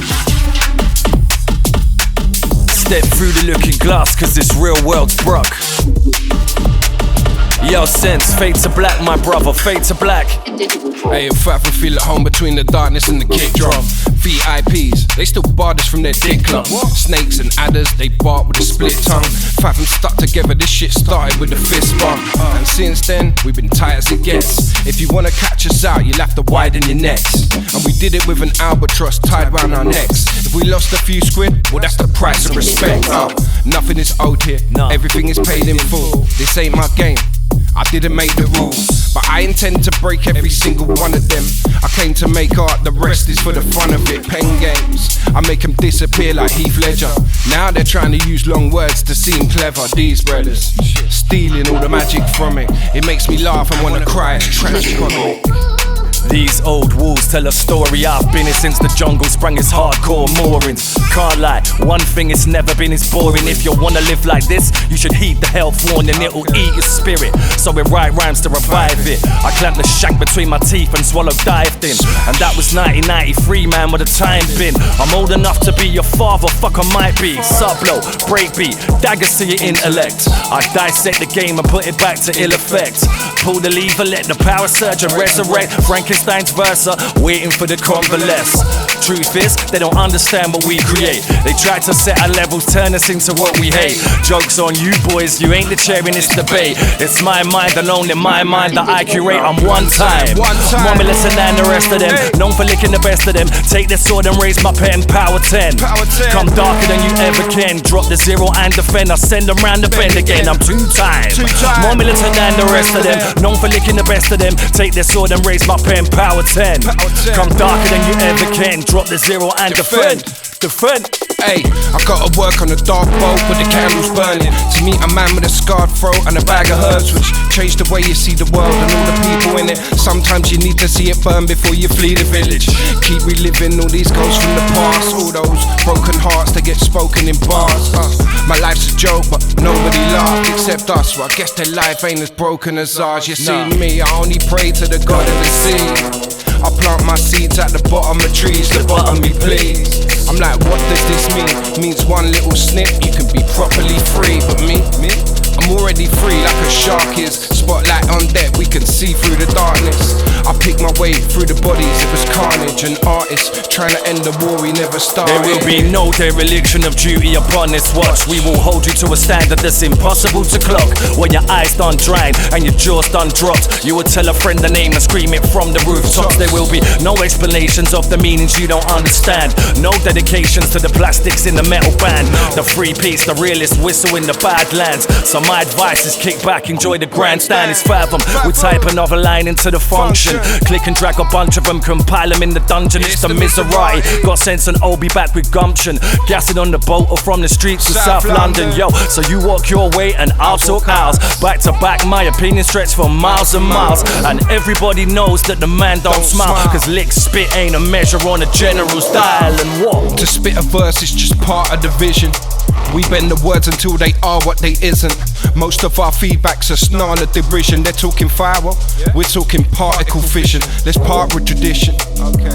Step through the looking glass, cause this real world's broke. Yo, sense, fade to black, my brother, fade to black. Hey, if I feel at home between the darkness and the kick drum. VIPs, they still barred us from their dick club. Snakes and adders, they bark with a split tongue. Fathom stuck together, this shit started with a fist bump. And since then, we've been tight as it gets. If you wanna catch us out, you'll have to widen your nets. And we did it with an albatross tied round our necks. If we lost a few squid, well that's the price of respect. Nothing is owed here, everything is paid in full. This ain't my game, I didn't make the rules, but I intend to break every single one of them. I came to make art, the rest is for the fun of it. Pen games, I make them disappear like Heath Ledger. Now they're trying to use long words to seem clever. These brothers, stealing all the magic from it. It makes me laugh and wanna cry, it's tragic. These old walls tell a story. I've been here since the jungle sprang its hardcore moorings. Can't lie, one thing it's never been is boring. If you wanna live like this, you should heed the health warning. It'll eat your spirit, so we write rhymes to revive it. I clamped the shank between my teeth and swallowed dived in. And that was 1993, man, what the time been. I'm old enough to be your father, fuck I might be. Sublow, breakbeat, daggers to your intellect. I dissect the game and put it back to ill effect. Pull the lever, let the power surge and resurrect Frankenstein's versa, waiting for the convalesce. Truth is, they don't understand what we create. They try to set our levels, turn us into what we hate. Joke's on you boys, you ain't the chair in this debate. It's my mind alone in my mind that I curate. I'm one time, more militant than the rest of them, known for licking the best of them. Take the sword and raise my pen, power 10. Come darker than you ever can, drop the zero and defend. I send them round the bend again, I'm two time. More militant than the rest of them, known for licking the best of them. Take their sword and raise my pen, power 10. Come darker than you ever can, drop the zero and defend. Hey, I gotta work on a dark boat with the candles burning, to meet a man with a scarred throat and a bag of herbs, which change the way you see the world and all the people in it. Sometimes you need to see it burn before you flee the village. Keep reliving all these ghosts from the past, all those broken hearts that get spoken in bars. My life's a joke, but nobody laughed except us. Well, I guess their life ain't as broken as ours. You see me, I only pray to the God of the sea. I plant my seeds at the bottom of trees, the bottom me please. I'm like, what does this mean? Means one little snip, you can be properly free. But me, I'm already free like a shark is. spotlight on deck, we can see through the darkness. I picked my way through the bodies, it was carnage. An artist trying to end the war we never started. There will be no dereliction of duty upon this watch. We will hold you to a standard that's impossible to clock. When your eyes done drying and your jaw's done dropped, you will tell a friend the name and scream it from the rooftops. There will be no explanations of the meanings you don't understand. No dedications to the plastics in the metal band. The free piece, the realest whistle in the badlands. So my advice is kick back, enjoy the grandstand. It's Fathom, we type another line into the function. Click and drag a bunch of them, compile them in the dungeon. It's the misery. Got sense and I'll be back with gumption. Gassing on the boat or from the streets of South London. Yo, so you walk your way and I'll talk ours. Back to back, my opinion stretch for miles and miles. And everybody knows that the man don't smile, cause lick spit ain't a measure on a general's dial. And what? To spit a verse is just part of the vision. We bend the words until they are what they isn't. Most of our feedback's a snarl of derision. They're talking fire, we're talking particle fission. Let's part with tradition,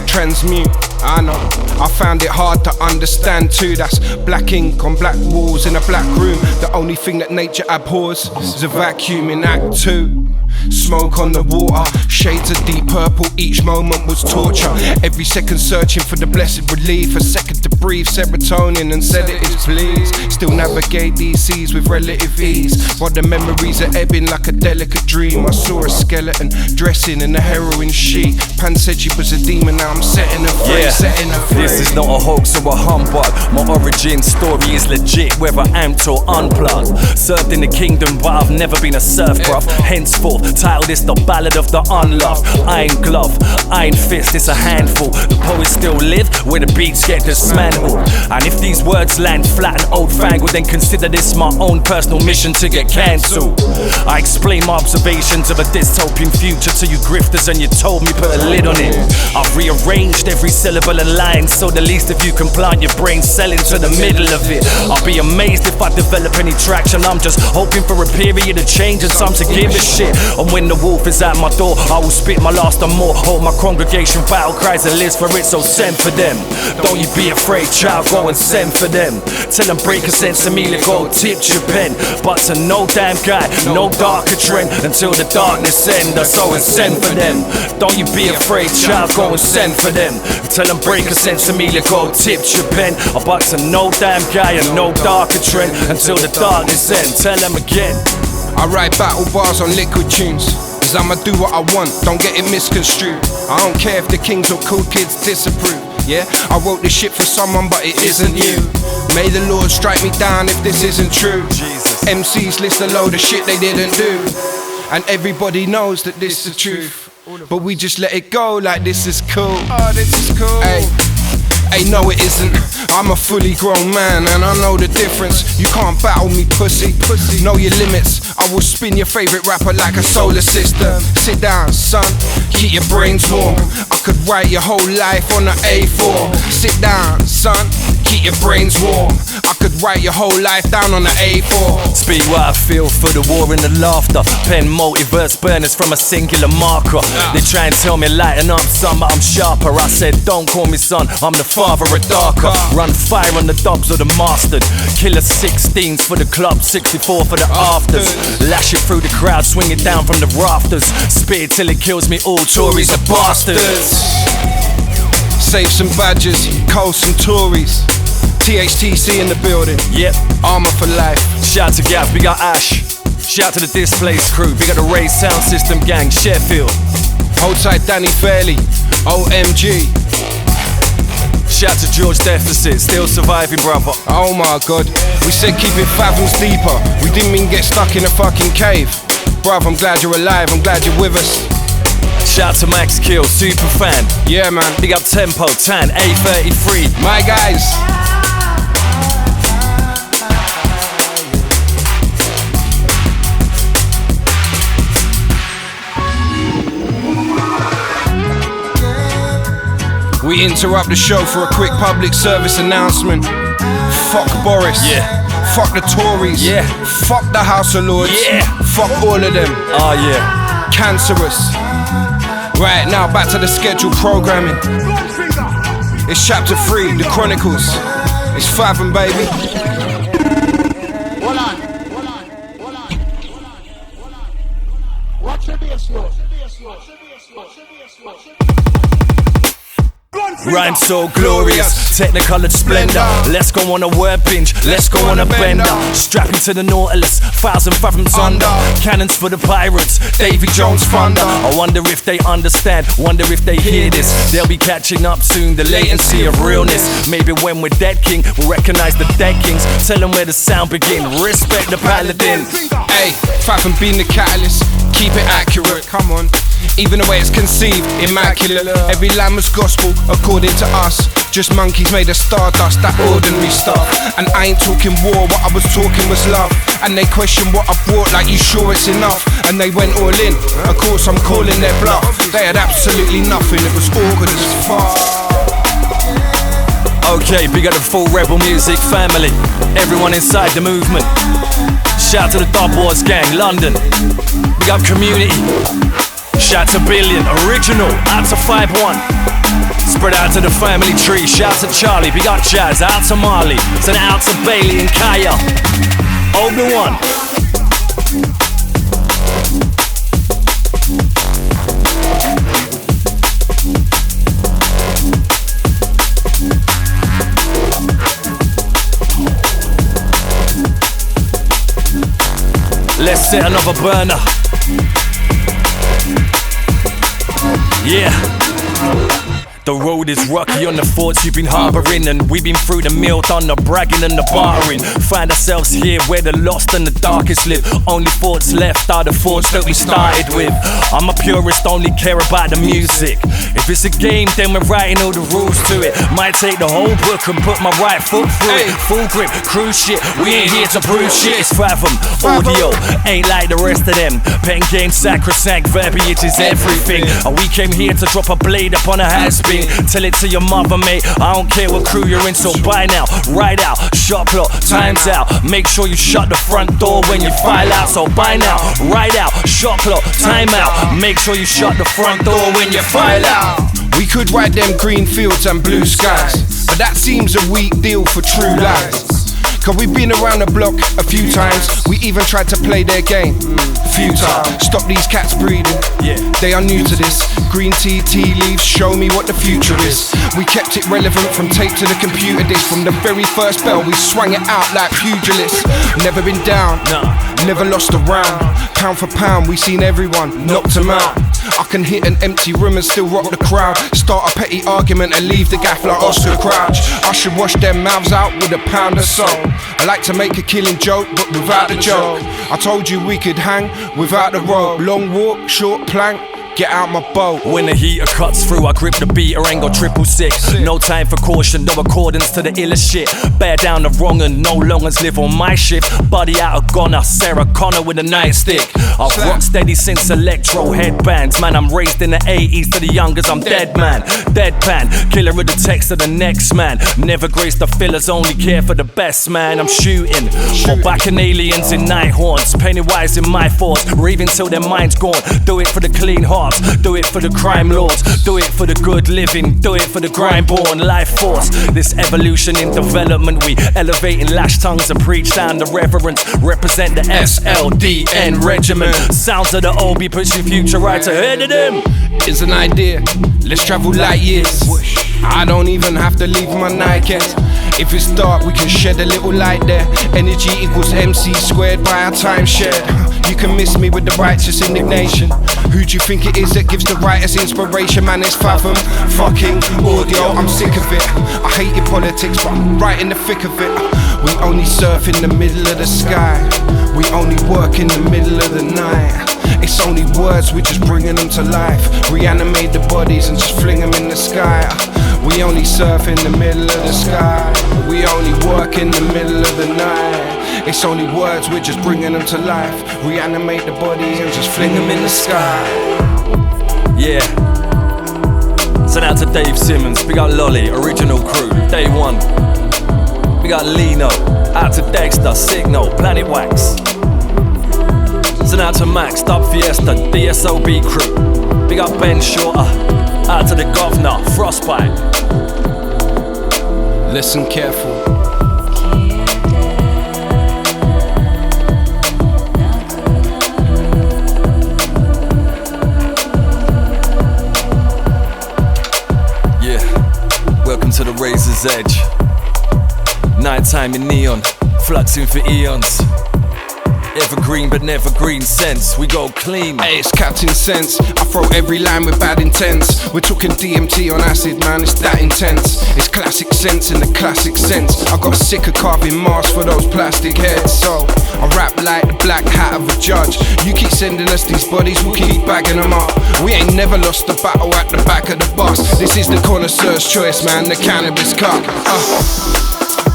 transmute. I know, I found it hard to understand too. That's black ink on black walls in a black room. The only thing that nature abhors is a vacuum in Act 2. Smoke on the water, shades of deep purple, each moment was torture. Every second searching for the blessed relief. A second to breathe serotonin and sedatives please. Still navigate these seas with relative ease, while the memories are ebbing like a delicate dream. I saw a skeleton dressing in a heroin sheet. Pan said she was a demon, now I'm setting her free, setting her free. This is not a hoax or a humbug. My origin story is legit, whether amped or unplugged. Served in the kingdom, but I've never been a serf, bruv. Henceforth, titled is the ballad of the unloved. Iron glove, iron fist, it's a handful. The poets still live where the beats get dismantled. And if these words land flat and old-fangled, then consider this my own personal mission to get cancelled. I explain my observations of a dystopian future to you grifters, and you told me put a lid on it. I've rearranged every syllable and line, so the least of you can plant your brain cell into the middle of it. I'll be amazed if I develop any traction. I'm just hoping for a period of change and some to give a shit. And when the wolf is at my door, I will spit my last and more. Hold my congregation battle cries and lives for it, so send for them. Don't you be afraid, child, go and send for them. Tell them break a sense of me, let go, tip your pen. But to no damn guy, no darker trend until the darkness ends. So and send for them. Don't you be afraid, child, go and send for them. Tell them break a sense of me, let go, tip your pen. But to no damn guy and no darker trend until the darkness ends. Tell them again. I write battle bars on liquid tunes, cause I'ma do what I want, don't get it misconstrued. I don't care if the kings or cool kids disapprove. Yeah, I wrote this shit for someone, but it isn't you. May the Lord strike me down if this isn't true. Jesus. MCs list a load of shit they didn't do, and everybody knows that this is the truth, but we just let it go like this is cool. Oh, this is cool. Hey, no it isn't. I'm a fully grown man and I know the difference. You can't battle me, pussy. Know your limits. I will spin your favorite rapper like a solar system. Sit down, son, keep your brains warm. I could write your whole life on an A4. Sit down, son, keep your brains warm. I could write your whole life down on an A4. Speak what I feel for the war and the laughter. Pen multiverse burners from a singular marker. They try and tell me lighten up, son, but I'm sharper. I said don't call me son, I'm the father of darker. Run fire on the dogs or the mastered. Killer 16s for the club, 64 for the afters. Lash it through the crowd, swing it down from the rafters. Spit it till it kills me all, Tories are bastards. Save some badges, cull some Tories. THTC in the building. Yep, armor for life. Shout to Gav, big up Ash. Shout to the Displays crew, big up the Ray Sound System gang, Sheffield. Hold tight Danny Fairley, OMG. Shout to George Deficit, still surviving, brother. Oh my god, we said keep it fathoms deeper. We didn't mean get stuck in a fucking cave. Bruv, I'm glad you're alive, I'm glad you're with us. Shout to Max Kill, super fan. Yeah man. Big up Tempo, Tan, A33. My guys. We interrupt the show for a quick public service announcement. Fuck Boris. Yeah. Fuck the Tories. Yeah. Fuck the House of Lords. Yeah. Fuck all of them. Oh yeah. Cancerous. Right now, back to the scheduled programming. It's chapter 3, the Chronicles. It's Fathom, baby. Rhyme so glorious, technicolor splendor. Let's go on a word binge, let's go on a bender. Strap into the Nautilus, 1,000 fathoms under. Cannons for the pirates, Davy Jones thunder. I wonder if they understand, wonder if they hear this. They'll be catching up soon, the latency of realness. Maybe when we're dead king, we'll recognize the dead kings. Tell them where the sound begin, respect the paladin. Hey, Fathom being the catalyst, keep it accurate, come on. Even the way it's conceived, immaculate. Every line was gospel, according to us. Just monkeys made of stardust, that ordinary stuff. And I ain't talking war, what I was talking was love. And they question what I brought, like you sure it's enough? And they went all in, of course I'm calling their bluff. They had absolutely nothing, it was awkward as fuck. Okay, big up the full Rebel Music family, everyone inside the movement. Shout to the Dub Wars gang, London. Big up community. Shout to Billion, original, out to 5-1. Spread out to the family tree, shout to Charlie, big up Jazz, out to Marley, send it out to Bailey and Kaya. Obi-Wan. Let's set another burner. Yeah. The road is rocky on the thoughts you've been harboring, and we've been through the meal, done the bragging and the barring. Find ourselves here where the lost and the darkest live. Only thoughts left are the thoughts that we started with. I'm a purist, only care about the music. If it's a game, then we're writing all the rules to it. Might take the whole book and put my right foot through it. Full grip, cruise shit, we ain't here to prove shit. It's Fathom, audio, ain't like the rest of them. Pen game sacrosanct, verbiage is everything. And we came here to drop a blade upon a has-been. Tell it to your mother, mate, I don't care what crew you're in. So buy now, ride out, shot clock, time's out. Make sure you shut the front door when you file out. So buy now, ride out, shot clock, time out. Make sure you shut the front door when you file out. We could ride them green fields and blue skies, but that seems a weak deal for true lies. Cause we've been around the block a few times. We even tried to play their game, futile. Stop these cats breeding, they are new to this. Green tea, tea leaves, show me what the future is. We kept it relevant from tape to the computer disc. From the very first bell we swung it out like pugilists. Never been down, never lost a round. Pound for pound we seen everyone, knocked them out. I can hit an empty room and still rock the crowd. Start a petty argument and leave the gaff like Oscar Crouch. I should wash their mouths out with a pound of salt. I like to make a killing joke, but without the joke. I told you we could hang without the rope. Long walk, short plank, get out my boat. When the heater cuts through, I grip the beater and go 666. No time for caution, no accordance to the illest shit. Bear down the wrong and no longers live on my shift. Buddy out of Ghana, Sarah Connor with a nightstick. I've rocked steady since electro headbands. Man, I'm raised in the 80s, to the youngers I'm dead man. Deadpan, killer of the text of the next man. Never grace the fillers, only care for the best man. I'm shooting, or backing aliens in night horns. Pennywise in my force, raving till their mind's gone. Do it for the clean heart, do it for the crime lords, do it for the good living, do it for the grind born life force. This evolution in development, we elevating lash tongues and preach down the reverence. Represent the SLDN regiment. Sounds of the OB pushing future right ahead of them. It's an idea, let's travel light years. I don't even have to leave my Nikes. If it's dark, we can shed a little light there. Energy equals MC squared by our time shared. You can miss me with the righteous indignation. Who do you think it is that gives the righteous inspiration? Man, it's Fathom, fucking audio, I'm sick of it. I hate your politics, but I'm right in the thick of it. We only surf in the middle of the sky. We only work in the middle of the night. It's only words, we're just bringing them to life. Reanimate the bodies and just fling them in the sky. We only surf in the middle of the sky. We only work in the middle of the night. It's only words, we're just bringing them to life. Reanimate the bodies and just fling them in the sky. Yeah. Send out to Dave Simmons, big up Lolly, original crew, day one. Big up Lino, out to Dexter, Signal, Planet Wax. Send out to Max, Dub Fiesta, DSOB crew. Big up Ben Shorter, out to the Governor, Frostbite. Listen careful. Razor's Edge. Nighttime in neon, fluxing for eons. Evergreen but never green sense, we go clean. Hey, it's Captain Sense. I throw every line with bad intents. We're talking DMT on acid, man, it's that intense. It's classic sense in the classic sense. I got sick of carving masks for those plastic heads. So I rap like the black hat of a judge. You keep sending us these bodies, we'll keep bagging them up. We ain't never lost the battle at the back of the bus. This is the connoisseur's choice, man, the cannabis cup.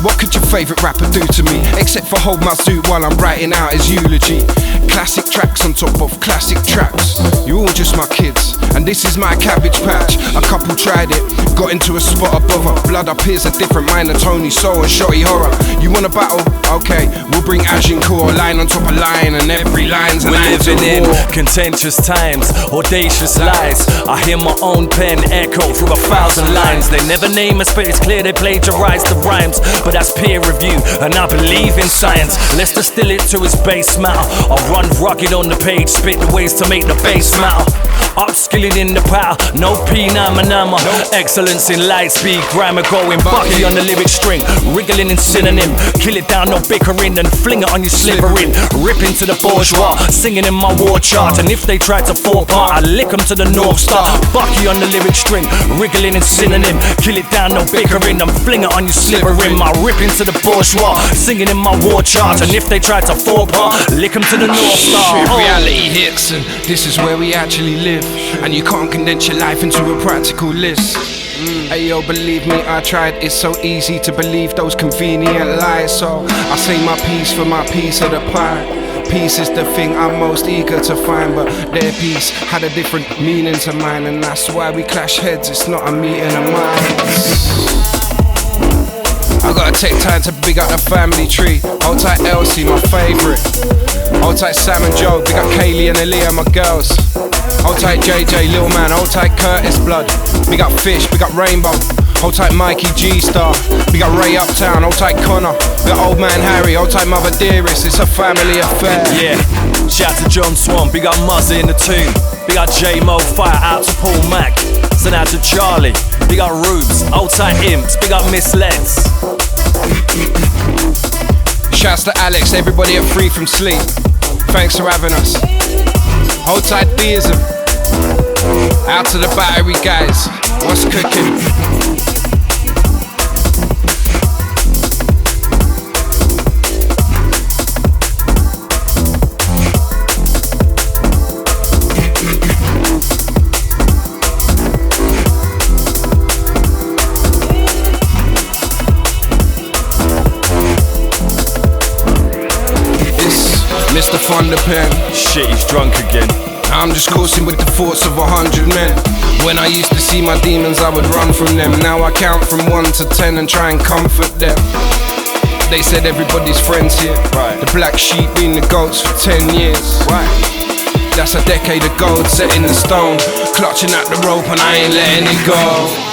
What could your favourite rapper do to me? Except for hold my suit while I'm writing out his eulogy. Classic tracks on top of classic tracks. You're all just my kids, and this is my cabbage patch. A couple tried it, got into a spot above her. Blood up here's a different mind than Tony Soul and Shotty Horror. You want a battle? Okay, we'll bring Agincourt, line on top of line, and every line's an We're living in contentious times, audacious lies. I hear my own pen echo through 1,000 lines. They never name us, but it's clear they plagiarize the rhymes. But that's peer review, and I believe in science. Let's distill it to its base matter. I run rugged on the page, spit the ways to make the bass matter. Upskilling in the power, no P-nama-nama. Excellence in light speed, grammar going bucky on the lyric string. Wriggling in synonym, kill it down, no bickering, and fling it on you slivering. Ripping to the bourgeois, singing in my war chart. And if they try to fall apart, I lick them to the North Star. Bucky on the lyric string, wriggling in synonym, kill it down, no bickering, and fling it on you slivering. My ripping to the bourgeois, singing in my war chart. And if they try to fall apart, lick them to the North Star. Reality hits, and this is where we actually live. And you can't condense your life into a practical list. Hey yo, believe me, I tried. It's so easy to believe those convenient lies. So I say my piece for my piece of the pie. Peace is the thing I'm most eager to find, but their peace had a different meaning to mine, and that's why we clash heads. It's not a meeting of minds. I gotta take time to big up the family tree. Hold tight Elsie, my favourite. Hold tight Sam and Joe, big up Kaylee and Aaliyah, my girls. Hold tight JJ, Lil Man, hold tight Curtis Blood. Big up Fish, big up Rainbow. Hold tight Mikey G-Star, big up Ray Uptown. Hold tight Connor, big up Old Man Harry. Hold tight Mother Dearest, it's a family affair. Yeah, shout to John Swan, big up Muzzy in the tune. Big up J-Mo, fire out to Paul Mac. Send out to Charlie, big up Rubes. Hold tight Imps, big up Miss Lens. Shouts to Alex, everybody at Free From Sleep. Thanks for having us. Hold tight theism. Out to the battery guys. What's cooking? Mr. Thunderpen. Shit, he's drunk again. I'm just coursing with the thoughts of 100 men. When I used to see my demons, I would run from them. Now I count from 1 to 10 and try and comfort them. They said everybody's friends here. Right. The black sheep being the goats for 10 years. Right. That's a decade of gold set in the stone. Clutching at the rope and I ain't letting it go.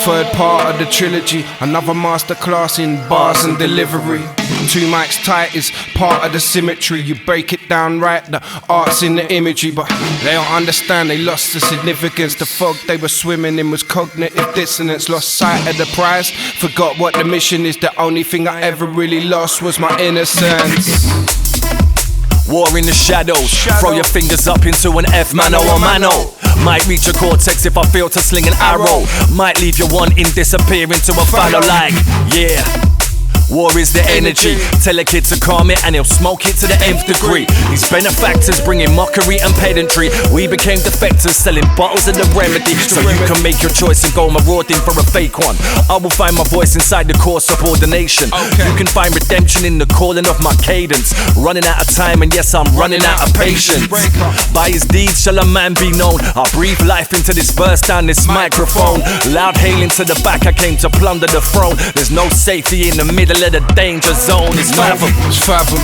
Third part of the trilogy, another masterclass in bars and delivery. 2 mics tight is part of the symmetry. You break it down right, the art's in the imagery. But they don't understand, they lost the significance. The fog they were swimming in was cognitive dissonance. Lost sight of the prize, forgot what the mission is. The only thing I ever really lost was my innocence. War in the shadows. Throw your fingers up into an F, mano or mano. Might reach a cortex if I fail to sling an arrow. Might leave you wanting, disappear into a fallow like, yeah. War is the energy. Tell a kid to calm it and he'll smoke it to the nth degree. These benefactors bringing mockery and pedantry. We became defectors selling bottles of the remedy. So you can make your choice and go marauding for a fake one. I will find my voice inside the core subordination. You can find redemption in the calling of my cadence. Running out of time and yes, I'm running out of patience. By his deeds shall a man be known. I breathe life into this verse down this microphone. Loud hailing to the back, I came to plunder the throne. There's no safety in the middle of the danger zone. It's fathom. It's fathom.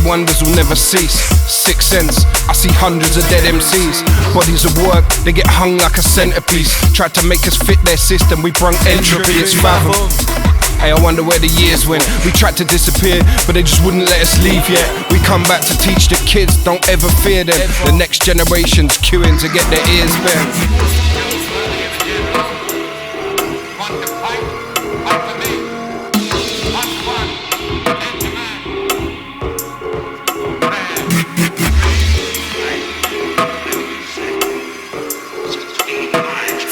Wonders will never cease. Sixth sense, I see hundreds of dead MCs. Bodies of work, they get hung like a centerpiece. Tried to make us fit their system, we brung entropy. It's fathom. I wonder where the years went. We tried to disappear, but they just wouldn't let us leave yet. We come back to teach the kids, don't ever fear them. The next generation's queuing to get their ears bent.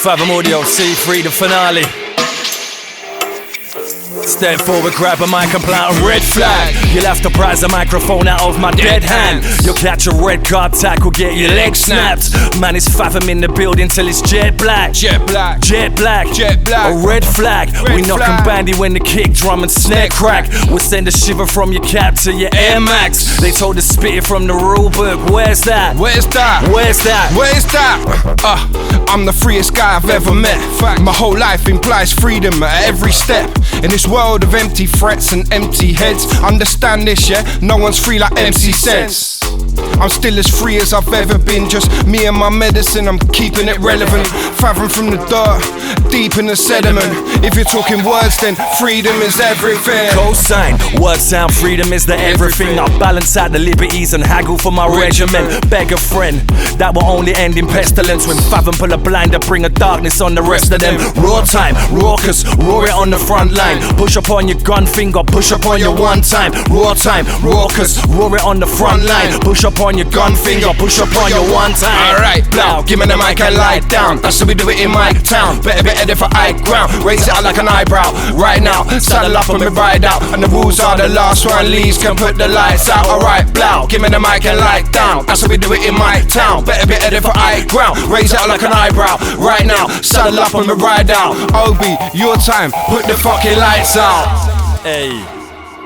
Fathom Audio, C3, the finale. Step forward, grab a mic and plant a red flag. You'll have to prise the microphone out of my dead hand. You'll catch a red card tackle, get your legs snapped. Man, it's Fathom in the building till it's jet black. Jet black, Jet black, jet black. a red flag. Red We knock 'em flag. bandy when the kick drum and snare crack. We'll send a shiver from your cap to your Air Max. They told us spit it from the rule book. Where's that? Where's that? Where's that? Where's that? I'm the freest guy I've ever met. My whole life implies freedom at every step. In this world of empty threats and empty heads, understand this, yeah? No one's free like MC says. I'm still as free as I've ever been. Just me and my medicine, I'm keeping it relevant. Fathom from the dirt, deep in the sediment. If you're talking words, then freedom is everything. Cosign, word sound, freedom is the everything. I balance out the liberties and haggle for my regiment. Beg a friend, that will only end in pestilence. When Fathom pull a blinder, bring a darkness on the rest of them. Raw time, raucous, roar it on the front line. Push up on your gun finger, push up on your one time. Raw time, raucous, roar it on the front line. Push up on your gun finger, push up on your one time. Alright, blow, give me the mic and lie down. That's how we do it in my town. Better than for high ground. Raise it out like an eyebrow. Right now, saddle up and me ride out. And the rules are the last one leaves can put the lights out. Alright, blow, give me the mic and lie down. That's how we do it in my town. Better than for high ground. Raise it out like an eyebrow. Right now, saddle up and me ride out. Obi, your time, put the fucking lights out. Hey,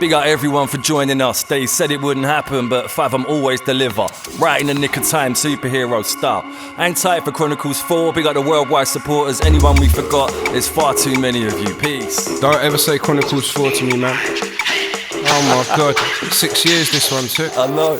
big up everyone for joining us. They said it wouldn't happen, but Fathom always deliver. Right in the nick of time, superhero style. Hang tight for Chronicles 4. Big up the worldwide supporters. Anyone we forgot, there's far too many of you. Peace. Don't ever say Chronicles 4 to me, man. Oh my god, 6 years this one took. I know.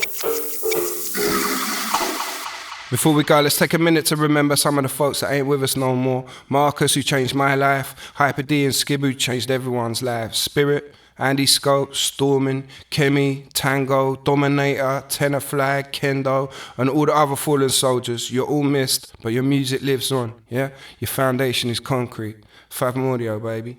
Before we go, let's take a minute to remember some of the folks that ain't with us no more. Marcus, who changed my life. Hyper D and Skib, who changed everyone's lives. Spirit, Andy Scope, Stormin, Kemi, Tango, Dominator, Tenor Flag, Kendo, and all the other fallen soldiers. You're all missed, but your music lives on, yeah? Your foundation is concrete. Fathom Audio, baby.